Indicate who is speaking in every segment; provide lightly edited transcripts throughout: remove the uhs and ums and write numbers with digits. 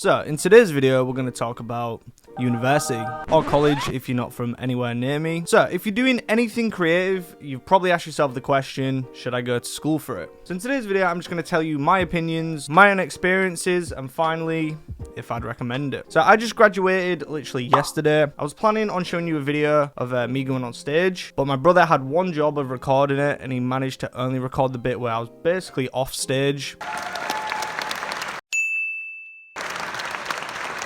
Speaker 1: So in today's video, we're going to talk about university or college if you're not from anywhere near me. So if you're doing anything creative, you've probably asked yourself the question, should I go to school for it? So in today's video, I'm just going to tell you my opinions, my own experiences, and finally, if I'd recommend it. So I just graduated literally yesterday. I was planning on showing you a video of me going on stage, but my brother had one job of recording it and he managed to only record the bit where I was basically off stage.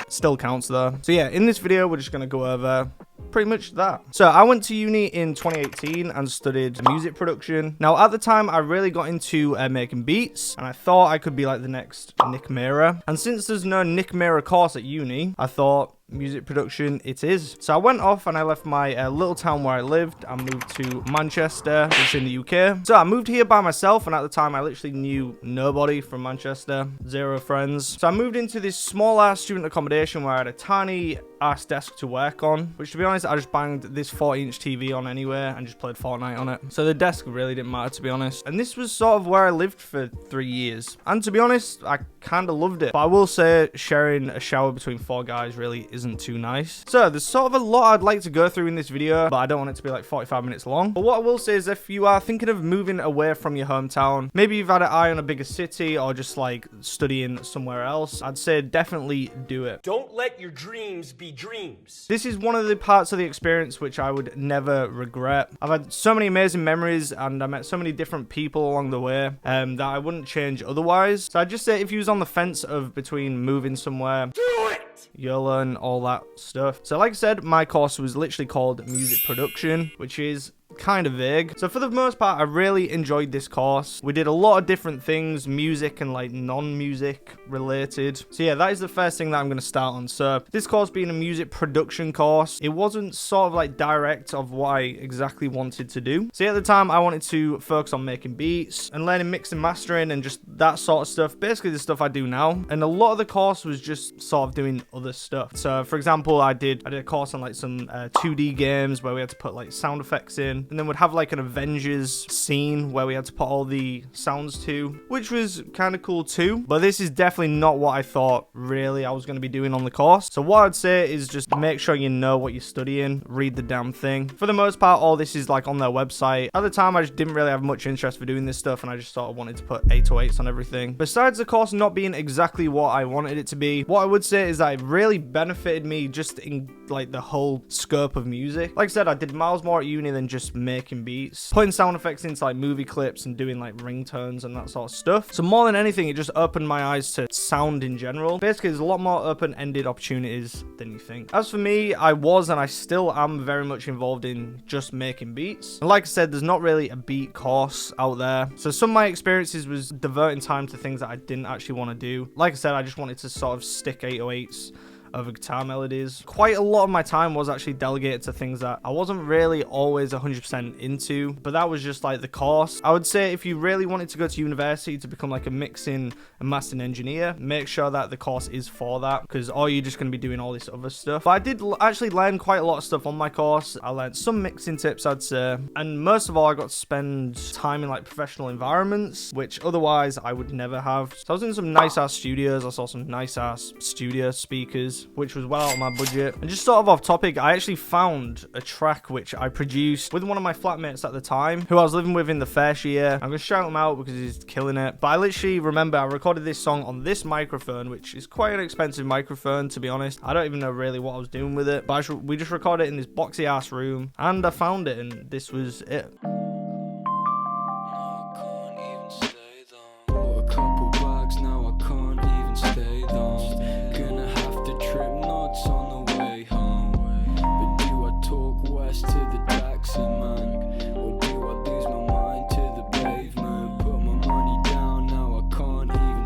Speaker 1: Still counts though. So yeah, in this video, we're just going to go over pretty much that. So I went to uni in 2018 and studied music production. Now at the time, I really got into making beats and I thought I could be like the next Nick Mira. And since there's no Nick Mira course at uni, I thought music production it is. So I went off and I left my little town where I lived and moved to Manchester, which is in the UK. So I moved here by myself, and at the time I literally knew nobody from Manchester, zero friends. So I moved into this small ass student accommodation where I had a tiny ass desk to work on, which to be honest I just banged this 40-inch TV on anywhere and just played Fortnite on it. So the desk really didn't matter, to be honest. And this was sort of where I lived for 3 years, and to be honest I kind of loved it. But I will say sharing a shower between 4 guys really isn't too nice. So there's sort of a lot I'd like to go through in this video, but I don't want it to be like 45 minutes long. But what I will say is, if you are thinking of moving away from your hometown, maybe you've had an eye on a bigger city or just like studying somewhere else, I'd say definitely do it.
Speaker 2: Don't let your dreams be dreams.
Speaker 1: This is one of the parts of the experience which I would never regret. I've had so many amazing memories and I met so many different people along the way that I wouldn't change otherwise. So I'd just say if you was on the fence of between moving somewhere,
Speaker 2: Do it!
Speaker 1: you'll learn all that stuff. So like I said, my course was literally called music production, which is kind of vague. So for the most part, I really enjoyed this course. We did a lot of different things, music and like non-music related. So yeah, that is the first thing that I'm going to start on. So this course being a music production course, it wasn't sort of like direct of what I exactly wanted to do. So yeah, at the time I wanted to focus on making beats and learning mixing, mastering, and just that sort of stuff. Basically the stuff I do now. And a lot of the course was just sort of doing other stuff. So for example, I did a course on like some 2D games where we had to put like sound effects in. And then we'd have like an Avengers scene where we had to put all the sounds to, which was kind of cool too. But this is definitely not what I thought really I was going to be doing on the course. So what I'd say is just make sure you know what you're studying, read the damn thing. For the most part, all this is like on their website. At the time, I just didn't really have much interest for doing this stuff, and I just sort of wanted to put 808s on everything. Besides the course not being exactly what I wanted it to be, what I would say is that it really benefited me just in like the whole scope of music. Like I said, I did miles more at uni than just making beats, putting sound effects into like movie clips and doing like ringtones and that sort of stuff. So more than anything, it just opened my eyes to sound in general. Basically, there's a lot more open-ended opportunities than you think. As for me, I was and I still am very much involved in just making beats. And like I said, there's not really a beat course out there. So some of my experiences was diverting time to things that I didn't actually want to do. Like I said, I just wanted to sort of stick 808s over guitar melodies. Quite a lot of my time was actually delegated to things that I wasn't really always 100% into, but that was just like the course. I would say if you really wanted to go to university to become like a mixing and mastering engineer, make sure that the course is for that, because or you're just going to be doing all this other stuff. But I did actually learn quite a lot of stuff on my course. I learned some mixing tips, I'd say, and most of all, I got to spend time in like professional environments, which otherwise I would never have. So I was in some nice ass studios. I saw some nice ass studio speakers, which was well out of my budget. And just sort of off topic, I actually found a track which I produced with one of my flatmates at the time, who I was living with in the first year. I'm gonna shout him out because he's killing it. But I literally remember I recorded this song on this microphone, which is quite an expensive microphone, to be honest. I don't even know really what I was doing with it, but we just recorded it in this boxy ass room, and I found it, and this was it.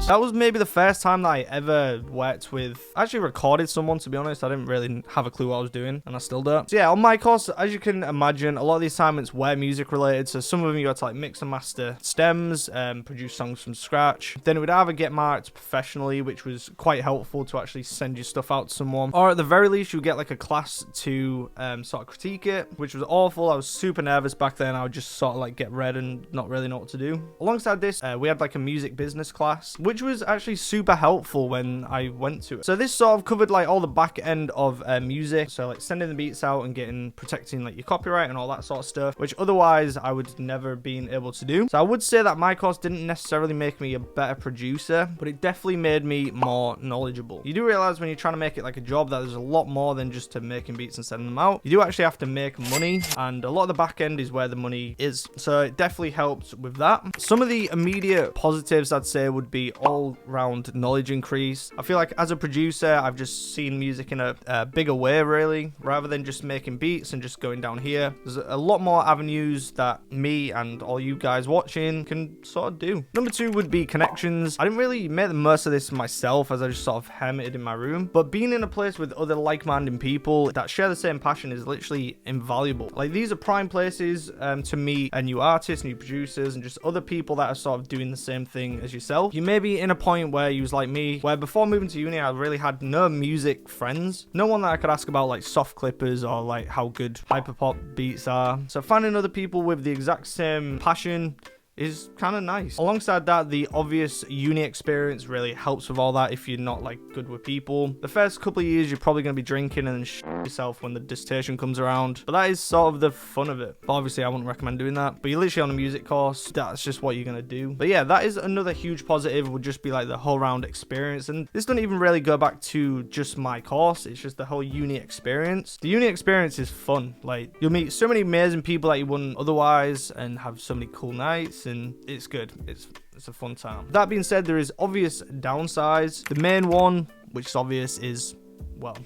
Speaker 1: That was maybe the first time that I ever worked with, actually recorded someone, to be honest. I didn't really have a clue what I was doing, and I still don't. So yeah, on my course, as you can imagine, a lot of the assignments were music related. So some of them you had to like mix and master stems, produce songs from scratch. Then it would either get marked professionally, which was quite helpful to actually send your stuff out to someone, or at the very least you would get like a class to sort of critique it, which was awful. I was super nervous back then. I would just sort of like get read and not really know what to do. Alongside this, we had like a music business class, which which was actually super helpful when I went to it. So this sort of covered like all the back end of music, so like sending the beats out and protecting like your copyright and all that sort of stuff, which otherwise I would never been able to do. So I would say that my course didn't necessarily make me a better producer, but it definitely made me more knowledgeable. You do realize when you're trying to make it like a job that there's a lot more than just to making beats and sending them out. You do actually have to make money, and a lot of the back end is where the money is. So it definitely helped with that. Some of the immediate positives I'd say would be all round knowledge increase. I feel like as a producer, I've just seen music in a bigger way, really, rather than just making beats and just going down here. There's a lot more avenues that me and all you guys watching can sort of do. Number 2 would be connections. I didn't really make the most of this myself, as I just sort of hermited in my room, but being in a place with other like-minded people that share the same passion is literally invaluable. Like, these are prime places to meet new artists, new producers, and just other people that are sort of doing the same thing as yourself. You may be in a point where you was like me, where before moving to uni, I really had no music friends, no one that I could ask about like soft clippers or like how good hyperpop beats are. So finding other people with the exact same passion is kind of nice. Alongside that, the obvious uni experience really helps with all that if you're not like good with people. The first couple of years you're probably going to be drinking and then yourself when the dissertation comes around, but that is sort of the fun of it. But obviously I wouldn't recommend doing that, but you're literally on a music course, that's just what you're going to do. But yeah, that is another huge positive, would just be like the whole round experience. And this doesn't even really go back to just my course, it's just the whole uni experience. The uni experience is fun. Like, you'll meet so many amazing people that you wouldn't otherwise and have so many cool nights, and it's good. It's a fun time. That being said, there is obvious downsides. The main one, which is obvious, is, well,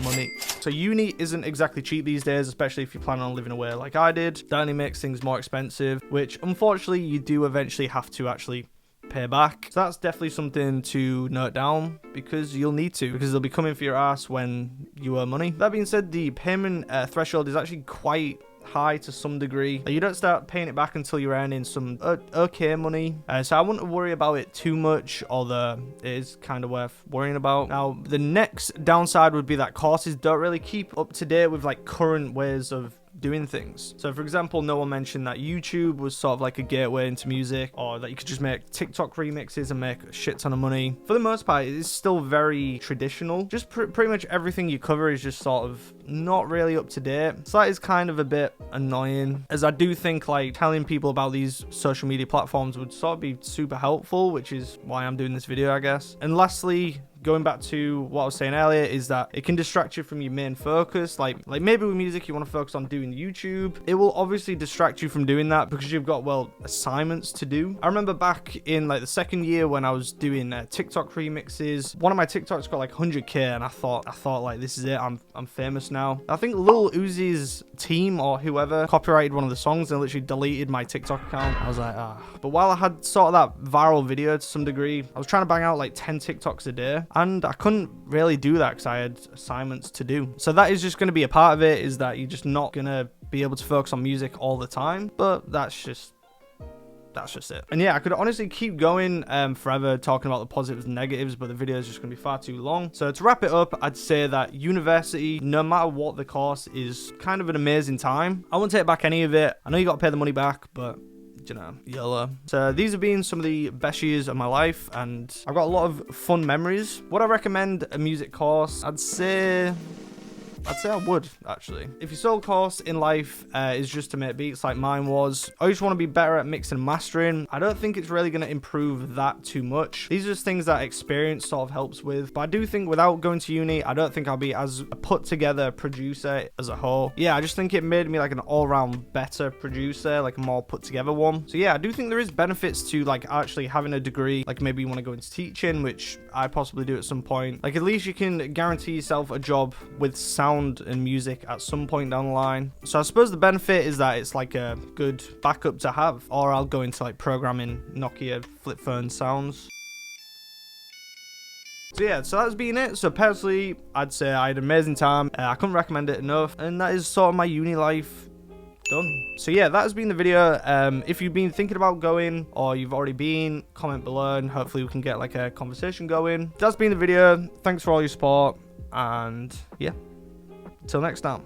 Speaker 1: money. So uni isn't exactly cheap these days, especially if you're planning on living away like I did. That only makes things more expensive, which unfortunately you do eventually have to actually pay back. So that's definitely something to note down, because you'll need to, because they'll be coming for your ass when you owe money. That being said, the payment threshold is actually quite high to some degree. You don't start paying it back until you're earning some okay money, so I wouldn't worry about it too much, although it is kind of worth worrying about. Now, the next downside would be that courses don't really keep up to date with like current ways of doing things. So for example, no one mentioned that YouTube was sort of like a gateway into music, or that you could just make TikTok remixes and make a shit ton of money. For the most part, it is still very traditional. Just pretty much everything you cover is just sort of not really up to date. So that is kind of a bit annoying, as I do think like telling people about these social media platforms would sort of be super helpful, which is why I'm doing this video, I guess. And lastly, going back to what I was saying earlier, is that it can distract you from your main focus. Like maybe with music you want to focus on doing YouTube. It will obviously distract you from doing that because you've got, well, assignments to do. I remember back in like the second year when I was doing TikTok remixes, one of my TikToks got like 100k, and I thought like, this is it, I'm famous now. I think Lil Uzi's team or whoever copyrighted one of the songs and literally deleted my TikTok account. I was like, ah. But while I had sort of that viral video to some degree, I was trying to bang out like 10 TikToks a day, and I couldn't really do that because I had assignments to do. So that is just going to be a part of it, is that you're just not going to be able to focus on music all the time. But that's just it. And yeah, I could honestly keep going forever talking about the positives and negatives, but the video is just going to be far too long. So to wrap it up, I'd say that university, no matter what the course, is kind of an amazing time. I won't take back any of it. I know you got to pay the money back, but you know, YOLO. So these have been some of the best years of my life, and I've got a lot of fun memories. Would I recommend a music course? I'd say I would, actually. If your sole course in life is just to make beats like mine was, or you just want to be better at mixing and mastering, I don't think it's really going to improve that too much. These are just things that experience sort of helps with. But I do think without going to uni, I don't think I'll be as a put together producer as a whole. Yeah, I just think it made me like an all-round better producer, like a more put together one. So yeah, I do think there is benefits to like actually having a degree. Like maybe you want to go into teaching, which I possibly do at some point. Like at least you can guarantee yourself a job with sound and music at some point down the line. So I suppose the benefit is that it's like a good backup to have. Or I'll go into like programming Nokia flip phone sounds. So yeah, so that's been it. So personally, I'd say I had an amazing time. I couldn't recommend it enough. And that is sort of my uni life done. So yeah, that has been the video. If you've been thinking about going, or you've already been, comment below and hopefully we can get like a conversation going. That's been the video. Thanks for all your support, and yeah, till next time.